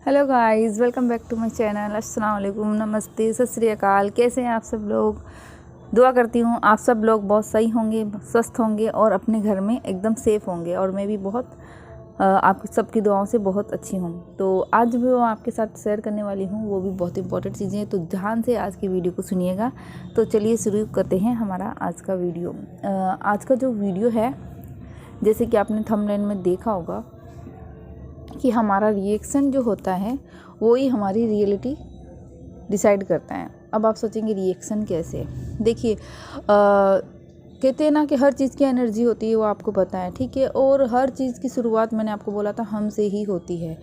Hello guys, welcome back to my channel. अस्सलाम वालेकुम, नमस्ते, सत श्री अकाल। कैसे हैं आप सब लोग? दुआ करती हूँ आप सब लोग बहुत सही होंगे, स्वस्थ होंगे और अपने घर में एकदम सेफ़ होंगे। और मैं भी बहुत आप सबकी दुआओं से बहुत अच्छी हूँ। तो आज भी वो आपके साथ शेयर करने वाली हूँ, वो भी बहुत इंपॉर्टेंट चीज़ें हैं। तो ध्यान से आज की वीडियो को सुनिएगा। तो चलिए शुरू करते हैं हमारा आज का वीडियो। आज का जो वीडियो है, जैसे कि आपने थंबनेल में देखा होगा कि हमारा रिएक्शन जो होता है वो ही हमारी रियलिटी डिसाइड करता है। अब आप सोचेंगे रिएक्शन कैसे? देखिए, कहते हैं ना कि हर चीज़ की एनर्जी होती है, वो आपको पता है, ठीक है। और हर चीज़ की शुरुआत मैंने आपको बोला था हमसे ही होती है।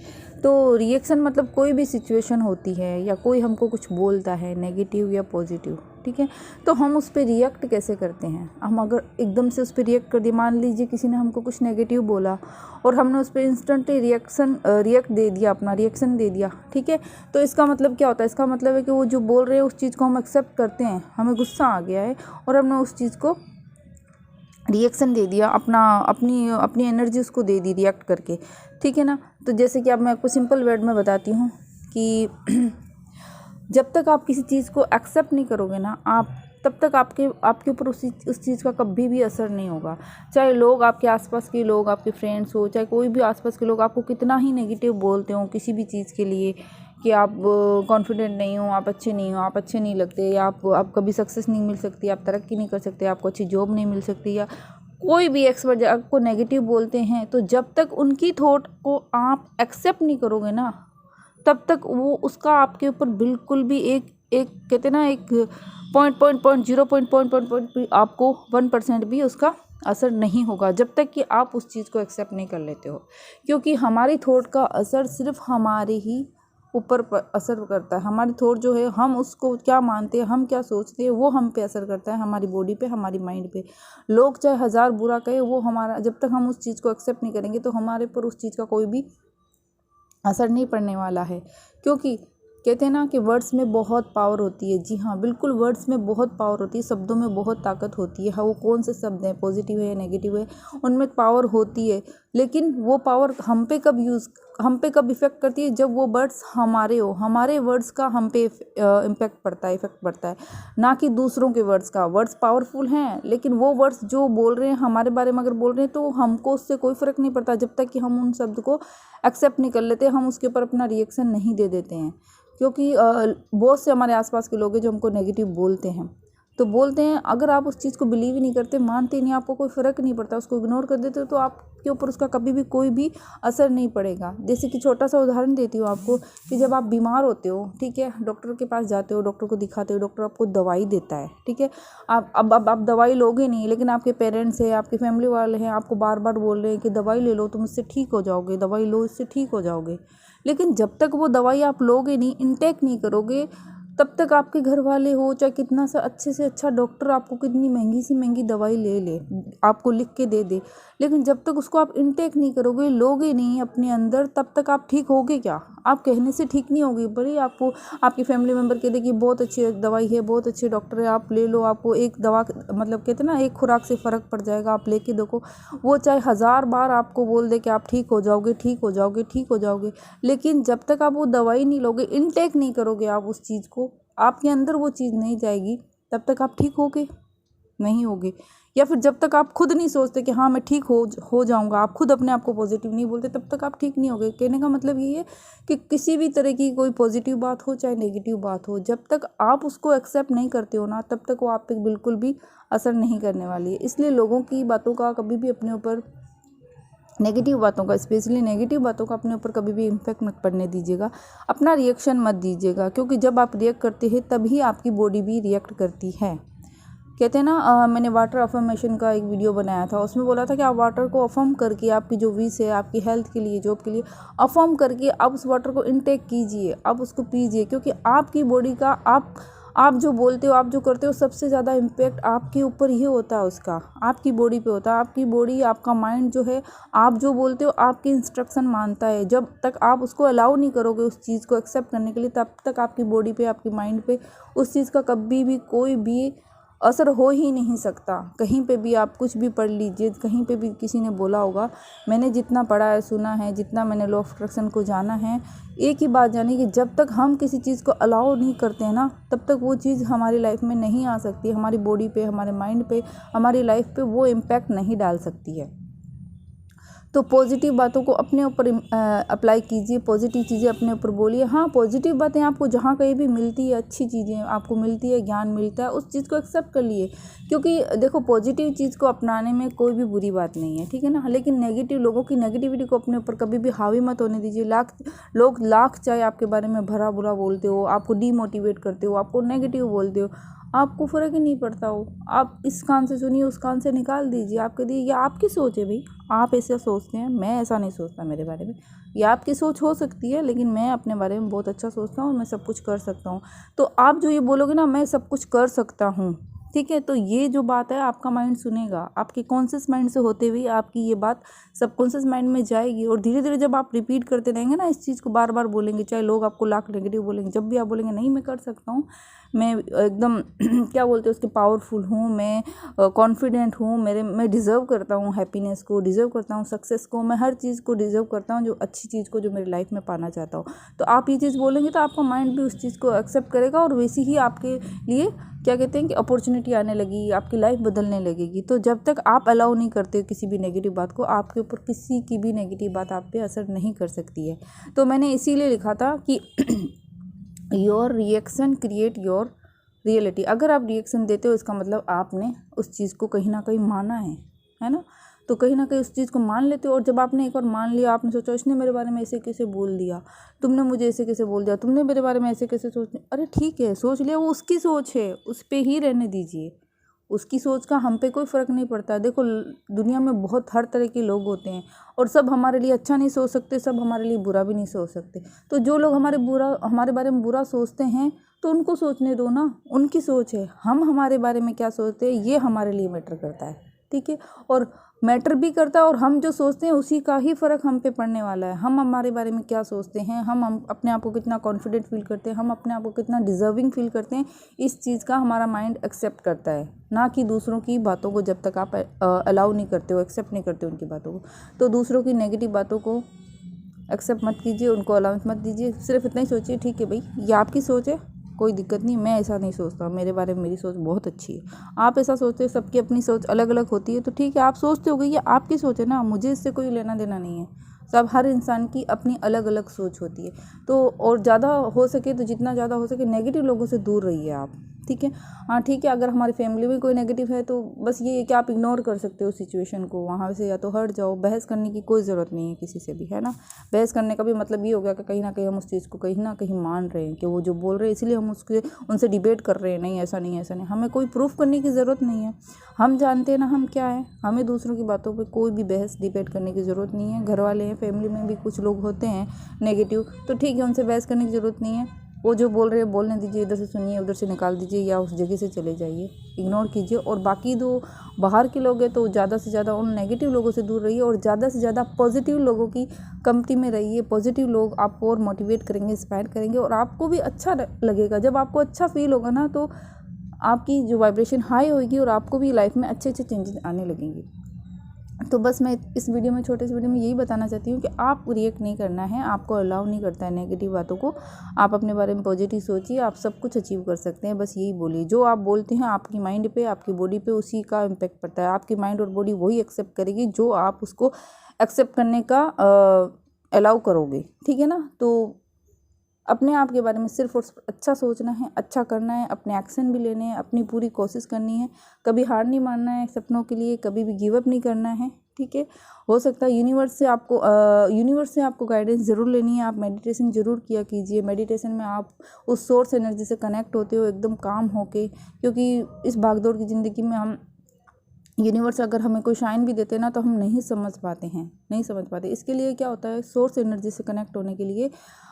तो रिएक्शन मतलब कोई भी सिचुएशन होती है या कोई हमको कुछ बोलता है नेगेटिव या पॉजिटिव, ठीक है, तो हम उस पर रिएक्ट कैसे करते हैं। हम अगर एकदम से उस पर रिएक्ट कर दिए, मान लीजिए किसी ने हमको कुछ नेगेटिव बोला और हमने उस पर इंस्टेंटली रिएक्ट दे दिया, अपना रिएक्शन दे दिया, ठीक है, तो इसका मतलब क्या होता है? इसका मतलब है कि वो जो बोल रहे हैं उस चीज़ को हम एक्सेप्ट करते हैं, हमें गुस्सा आ गया है और हमने उस चीज़ को रिएक्शन दे दिया, अपनी एनर्जी उसको दे दी रिएक्ट करके, ठीक है ना। तो जैसे कि अब मैं आपको सिंपल वर्ड में बताती हूँ कि जब तक आप किसी चीज़ को एक्सेप्ट नहीं करोगे ना, आप तब तक आपके ऊपर उस चीज़ का कभी भी असर नहीं होगा। चाहे लोग, आपके आसपास के लोग, आपके फ्रेंड्स हो, चाहे कोई भी आसपास के लोग आपको कितना ही नेगेटिव बोलते हो किसी भी चीज़ के लिए, कि आप कॉन्फिडेंट नहीं हो, आप अच्छे नहीं हो, आप अच्छे नहीं लगते, या आप कभी सक्सेस नहीं मिल सकती, आप तरक्की नहीं कर सकते, आपको अच्छी जॉब नहीं मिल सकती, या कोई भी एक्सपर्ट आपको नेगेटिव बोलते हैं, तो जब तक उनकी थॉट को आप एक्सेप्ट नहीं करोगे ना, तब तक वो उसका आपके ऊपर बिल्कुल भी एक एक कहते ना, एक पॉइंट भी आपको 1% भी उसका असर नहीं होगा, जब तक कि आप उस चीज़ को एक्सेप्ट नहीं कर लेते हो। क्योंकि हमारी थॉट का असर सिर्फ हमारे ही ऊपर असर करता है। हमारी थॉट जो है, हम उसको क्या मानते हैं, हम क्या सोचते हैं, वो हम पे असर करता है, हमारी बॉडी पे, हमारी माइंड पे। लोग चाहे 1000 बुरा कहे, वो हमारा, जब तक हम उस चीज़ को एक्सेप्ट नहीं करेंगे तो हमारे ऊपर उस चीज़ का कोई भी असर नहीं पड़ने वाला है। क्योंकि कहते हैं ना कि वर्ड्स में बहुत पावर होती है। जी हाँ, बिल्कुल, वर्ड्स में बहुत पावर होती है, शब्दों में बहुत ताकत होती है। हाँ, वो कौन से शब्द हैं, पॉजिटिव है, नेगेटिव है, उनमें पावर होती है। लेकिन वो पावर हम पे कब इफ़ेक्ट करती है? जब वो वर्ड्स हमारे हो, हमारे वर्ड्स का हम पे इफेक्ट पड़ता है, ना कि दूसरों के वर्ड्स का। वर्ड्स पावरफुल हैं, लेकिन वो वर्ड्स जो बोल रहे हैं हमारे बारे में अगर बोल रहे हैं, तो हमको उससे कोई फ़र्क नहीं पड़ता जब तक कि हम उन शब्द को एक्सेप्ट नहीं कर लेते, हम उसके ऊपर अपना रिएक्शन नहीं दे देते हैं। क्योंकि बहुत से हमारे आसपास के लोग हैं जो हमको नेगेटिव बोलते हैं, तो बोलते हैं, अगर आप उस चीज़ को बिलीव ही नहीं करते, मानते नहीं, आपको कोई फ़र्क नहीं पड़ता, उसको इग्नोर कर देते हो, तो आपके ऊपर उसका कभी भी कोई भी असर नहीं पड़ेगा। जैसे कि छोटा सा उदाहरण देती हूँ आपको, कि जब आप बीमार होते हो, ठीक है, डॉक्टर के पास जाते हो, डॉक्टर को दिखाते हो, डॉक्टर आपको दवाई देता है, ठीक है, आप दवाई लोगे नहीं, लेकिन आपके पेरेंट्स हैं, आपके फैमिली वाले हैं, आपको बार बार बोल रहे हैं कि दवाई ले लो, तुम इससे ठीक हो जाओगे, दवाई लो, इससे ठीक हो जाओगे। लेकिन जब तक वो दवाई आप लोगे नहीं, इनटेक नहीं करोगे, तब तक आपके घर वाले हो, चाहे कितना सा अच्छे से अच्छा डॉक्टर आपको कितनी महंगी से महंगी दवाई ले आपको लिख के दे, लेकिन जब तक उसको आप इनटेक नहीं करोगे, लोगे नहीं अपने अंदर, तब तक आप ठीक होगे क्या? आप कहने से ठीक नहीं होगी। भले आपको आपकी फैमिली मेम्बर कह दे कि बहुत अच्छी दवाई है, बहुत अच्छे डॉक्टर है, आप ले लो, आपको एक दवा, मतलब कहते हैं ना, एक खुराक से फ़र्क पड़ जाएगा, आप लेके देखो। वो चाहे 1000 बार आपको बोल दे कि आप ठीक हो जाओगे, ठीक हो जाओगे, ठीक हो जाओगे, लेकिन जब तक आप वो दवाई नहीं लोगे, इनटेक नहीं करोगे आप उस चीज़ को, आपके अंदर वो चीज़ नहीं जाएगी, तब तक आप ठीक होगे नहीं होगे। या फिर जब तक आप खुद नहीं सोचते कि हाँ मैं ठीक हो जाऊंगा, आप खुद अपने आप को पॉजिटिव नहीं बोलते, तब तक आप ठीक नहीं होगे। कहने का मतलब ये है कि किसी भी तरह की कोई पॉजिटिव बात हो चाहे नेगेटिव बात हो, जब तक आप उसको एक्सेप्ट नहीं करते हो ना, तब तक वो आप पे बिल्कुल भी असर नहीं करने वाली है। इसलिए लोगों की बातों का कभी भी अपने ऊपर, नेगेटिव बातों का, स्पेशली नेगेटिव बातों का अपने ऊपर कभी भी इम्पैक्ट मत पड़ने दीजिएगा, अपना रिएक्शन मत दीजिएगा। क्योंकि जब आप रिएक्ट करते हैं तभी आपकी बॉडी भी रिएक्ट करती है। कहते हैं ना, मैंने वाटर अफर्मेशन का एक वीडियो बनाया था, उसमें बोला था कि आप वाटर को अफर्म करके, आपकी जो विश है, आपकी हेल्थ के लिए, जॉब के लिए, अफर्म करके आप उस वाटर को इनटेक कीजिए, आप उसको पीजिए। क्योंकि आपकी बॉडी का, आप जो बोलते हो, आप जो करते हो, सबसे ज़्यादा इम्पैक्ट आपके ऊपर ही होता है, उसका आपकी बॉडी पे होता है। आपकी बॉडी, आपका माइंड जो है, आप जो बोलते हो आपकी इंस्ट्रक्शन मानता है। जब तक आप उसको अलाउ नहीं करोगे उस चीज़ को एक्सेप्ट करने के लिए, तब तक आपकी बॉडी पे, आपकी माइंड पे उस चीज़ का कभी भी कोई भी असर हो ही नहीं सकता। कहीं पे भी आप कुछ भी पढ़ लीजिए, कहीं पे भी किसी ने बोला होगा, मैंने जितना पढ़ा है, सुना है, जितना मैंने लॉ ऑफ अट्रैक्शन को जाना है, एक ही बात जानी कि जब तक हम किसी चीज़ को अलाउ नहीं करते हैं ना, तब तक वो चीज़ हमारी लाइफ में नहीं आ सकती, हमारी बॉडी पे, हमारे माइंड पे, हमारी लाइफ पे वो इम्पैक्ट नहीं डाल सकती है। तो पॉजिटिव बातों को अपने ऊपर अप्लाई कीजिए, पॉजिटिव चीज़ें अपने ऊपर बोलिए। हाँ, पॉजिटिव बातें आपको जहाँ कहीं भी मिलती है, अच्छी चीज़ें आपको मिलती है, ज्ञान मिलता है, उस चीज़ को एक्सेप्ट कर लिए, क्योंकि देखो पॉजिटिव चीज़ को अपनाने में कोई भी बुरी बात नहीं है, ठीक है ना। लेकिन नेगेटिव लोगों की नेगेटिविटी को अपने ऊपर कभी भी हावी मत होने दीजिए। लाख चाहे आपके बारे में भरा बुरा बोलते हो, आपको डीमोटिवेट करते हो, आपको नेगेटिव बोलते हो, आपको फ़र्क ही नहीं पड़ता हो। आप इस कान से सुनिए, उस कान से निकाल दीजिए। आपके लिए ये आपकी सोच है भाई, आप ऐसा सोचते हैं, मैं ऐसा नहीं सोचता मेरे बारे में। ये आपकी सोच हो सकती है, लेकिन मैं अपने बारे में बहुत अच्छा सोचता हूँ और मैं सब कुछ कर सकता हूँ। तो आप जो ये बोलोगे ना, मैं सब कुछ कर सकता हूँ, ठीक है, तो ये जो बात है आपका माइंड सुनेगा। आपके कॉन्शियस माइंड से होते हुए आपकी ये बात सबकॉन्शियस माइंड में जाएगी, और धीरे धीरे जब आप रिपीट करते रहेंगे ना, इस चीज़ को बार बार बोलेंगे, चाहे लोग आपको लाख नेगेटिव बोलेंगे, जब भी आप बोलेंगे नहीं मैं कर सकता हूँ, मैं एकदम क्या बोलते हैं उसके पावरफुल हूँ, मैं कॉन्फिडेंट हूँ, मैं डिज़र्व करता हूँ हैप्पीनेस को, डिज़र्व करता हूँ सक्सेस को, मैं हर चीज़ को डिज़र्व करता हूँ, जो अच्छी चीज़ को जो मेरी लाइफ में पाना चाहता हूँ। तो आप ये चीज़ बोलेंगे तो आपका माइंड भी उस चीज़ को एक्सेप्ट करेगा, और वैसी ही आपके लिए क्या कहते हैं कि अपॉर्चुनिटी आने लगी, आपकी लाइफ बदलने लगेगी। तो जब तक आप अलाउ नहीं करते किसी भी नेगेटिव बात को, आपके ऊपर किसी की भी नेगेटिव बात आप पे असर नहीं कर सकती है। तो मैंने इसीलिए लिखा था कि your reaction create your reality. अगर आप रिएक्शन देते हो, इसका मतलब आपने उस चीज़ को कहीं ना कहीं माना है ना। तो कहीं ना कहीं उस चीज़ को मान लेते हो, और जब आपने एक बार मान लिया, आपने सोचा इसने मेरे बारे में ऐसे कैसे बोल दिया, तुमने मुझे ऐसे कैसे बोल दिया, तुमने मेरे बारे में ऐसे कैसे सोच, अरे ठीक है, सोच लिया, वो उसकी सोच है, उस पर ही रहने दीजिए। उसकी सोच का हम पे कोई फ़र्क नहीं पड़ता। देखो दुनिया में बहुत हर तरह के लोग होते हैं, और सब हमारे लिए अच्छा नहीं सोच सकते, सब हमारे लिए बुरा भी नहीं सोच सकते। तो जो लोग हमारे बारे में बुरा सोचते हैं, तो उनको सोचने दो ना, उनकी सोच है। हम हमारे बारे में क्या सोचते हैं, ये हमारे लिए मैटर करता है, ठीक है। और मैटर भी करता है, और हम जो सोचते हैं उसी का ही फ़र्क हम पे पड़ने वाला है। हम हमारे बारे में क्या सोचते हैं, हम अपने आप को कितना कॉन्फिडेंट फील करते हैं, हम अपने आप को कितना डिज़र्विंग फील करते हैं, इस चीज़ का हमारा माइंड एक्सेप्ट करता है, ना कि दूसरों की बातों को। जब तक आप अलाउ नहीं करते हो, एक्सेप्ट नहीं करते हो उनकी बातों को, तो दूसरों की नेगेटिव बातों को एक्सेप्ट मत कीजिए, उनको अलाउंस मत दीजिए। सिर्फ इतना ही सोचिए, ठीक है भाई, ये आपकी सोच है, कोई दिक्कत नहीं, मैं ऐसा नहीं सोचता, मेरे बारे में मेरी सोच बहुत अच्छी है। आप ऐसा सोचते हो, सबकी अपनी सोच अलग अलग होती है, तो ठीक है, आप सोचते हो, ये आपकी सोच है ना, मुझे इससे कोई लेना देना नहीं है। सब हर इंसान की अपनी अलग अलग सोच होती है। तो और ज़्यादा हो सके तो जितना ज़्यादा हो सके नेगेटिव लोगों से दूर रहिए आप, ठीक है। हाँ ठीक है, अगर हमारी फैमिली में कोई नेगेटिव है तो बस ये है कि आप इग्नोर कर सकते हो सिचुएशन को, वहाँ से या तो हट जाओ। बहस करने की कोई ज़रूरत नहीं है किसी से भी, है ना। बहस करने का भी मतलब ये हो गया कि कहीं ना कहीं हम उस चीज़ को कहीं ना कहीं मान रहे हैं कि वो जो बोल रहे हैं, इसलिए हम उनसे डिबेट कर रहे हैं। नहीं ऐसा नहीं, ऐसा नहीं, हमें कोई प्रूफ करने की ज़रूरत नहीं है। हम जानते हैं ना हम क्या है, हमें दूसरों की बातों पर कोई भी बहस डिबेट करने की ज़रूरत नहीं है। घर वाले हैं, फैमिली में भी कुछ लोग होते हैं नेगेटिव, तो ठीक है, उनसे बहस करने की ज़रूरत नहीं है। वो जो बोल रहे हैं बोलने दीजिए, इधर से सुनिए, उधर से निकाल दीजिए, या उस जगह से चले जाइए, इग्नोर कीजिए। और बाकी जो बाहर के लोग हैं, तो ज़्यादा से ज़्यादा उन नेगेटिव लोगों से दूर रहिए, और ज़्यादा से ज़्यादा पॉजिटिव लोगों की कंपनी में रहिए। पॉजिटिव लोग आपको और मोटिवेट करेंगे, इंस्पायर करेंगे, और आपको भी अच्छा लगेगा। जब आपको अच्छा फील होगा ना, तो आपकी जो वाइब्रेशन हाई होगी, और आपको भी लाइफ में अच्छे अच्छे चेंजेस आने लगेंगे। तो बस मैं इस वीडियो में, छोटे से वीडियो में यही बताना चाहती हूँ कि आप रिएक्ट नहीं करना है, आपको अलाउ नहीं करता है नेगेटिव बातों को। आप अपने बारे में पॉजिटिव सोचिए, आप सब कुछ अचीव कर सकते हैं। बस यही बोलिए, जो आप बोलते हैं आपकी माइंड पे, आपकी बॉडी पे उसी का इम्पैक्ट पड़ता है। आपकी माइंड और बॉडी वही एक्सेप्ट करेगी जो आप उसको एक्सेप्ट करने का अलाउ करोगे, ठीक है ना। तो अपने आप के बारे में सिर्फ और सिर्फ अच्छा सोचना है, अच्छा करना है, अपने एक्शन भी लेने हैं, अपनी पूरी कोशिश करनी है, कभी हार नहीं मानना है सपनों के लिए, कभी भी गिव अप नहीं करना है, ठीक है। हो सकता है यूनिवर्स से आपको गाइडेंस ज़रूर लेनी है। आप मेडिटेशन ज़रूर किया कीजिए। मेडिटेशन में आप उस सोर्स एनर्जी से कनेक्ट होते हो एकदम काम होके, क्योंकि इस भागदौड़ की ज़िंदगी में हम यूनिवर्स अगर हमें कोई शाइन भी देते हैं ना, तो हम नहीं समझ पाते हैं, नहीं समझ पाते। इसके लिए क्या होता है, सोर्स एनर्जी से कनेक्ट होने के लिए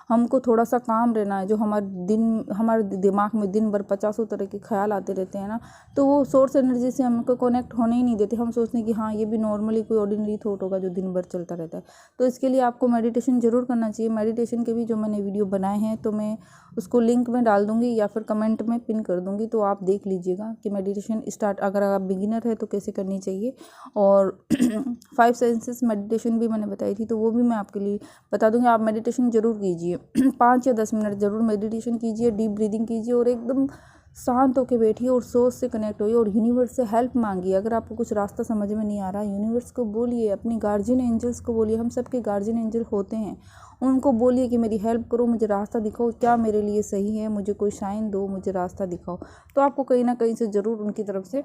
हमको थोड़ा सा काम रहना है, जो हमारे दिमाग में दिन भर 50 तरह के ख्याल आते रहते हैं ना, तो वो सोर्स एनर्जी से हमको कनेक्ट होने ही नहीं देते। हम सोचते हैं कि हाँ ये भी नॉर्मली कोई ऑर्डिनरी थॉट होगा जो दिन भर चलता रहता है। तो इसके लिए आपको मेडिटेशन ज़रूर करना चाहिए। मेडिटेशन के भी जो मैंने वीडियो बनाए हैं तो मैं उसको लिंक में डाल दूँगी या फिर कमेंट में पिन कर दूँगी, तो आप देख लीजिएगा कि मेडिटेशन स्टार्ट अगर आप बिगिनर है तो कैसे करनी चाहिए। और 5 सेंसेस मेडिटेशन भी मैंने बताई थी, तो वो भी मैं आपके लिए बता दूँगी। आप मेडिटेशन ज़रूर कीजिए 5 या 10 मिनट ज़रूर मेडिटेशन कीजिए, डीप ब्रीदिंग कीजिए और एकदम शांत होकर बैठिए और सोच से कनेक्ट होइए और यूनिवर्स से हेल्प मांगिए। अगर आपको कुछ रास्ता समझ में नहीं आ रहा, यूनिवर्स को बोलिए, अपनी गार्जियन एंजल्स को बोलिए। हम सबके गार्जियन एंजल होते हैं, उनको बोलिए कि मेरी हेल्प करो, मुझे रास्ता दिखाओ, क्या मेरे लिए सही है, मुझे कोई साइन दो, मुझे रास्ता दिखाओ। तो आपको कहीं ना कहीं से ज़रूर उनकी तरफ से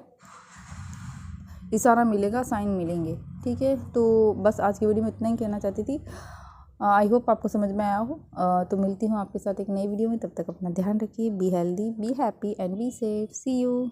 इशारा मिलेगा, साइन मिलेंगे। ठीक है, तो बस आज की वीडियो में इतना ही कहना चाहती थी। आई होप आपको समझ में आया हो। तो मिलती हूँ आपके साथ एक नई वीडियो में, तब तक अपना ध्यान रखिए। Be healthy, be happy and be safe. See you.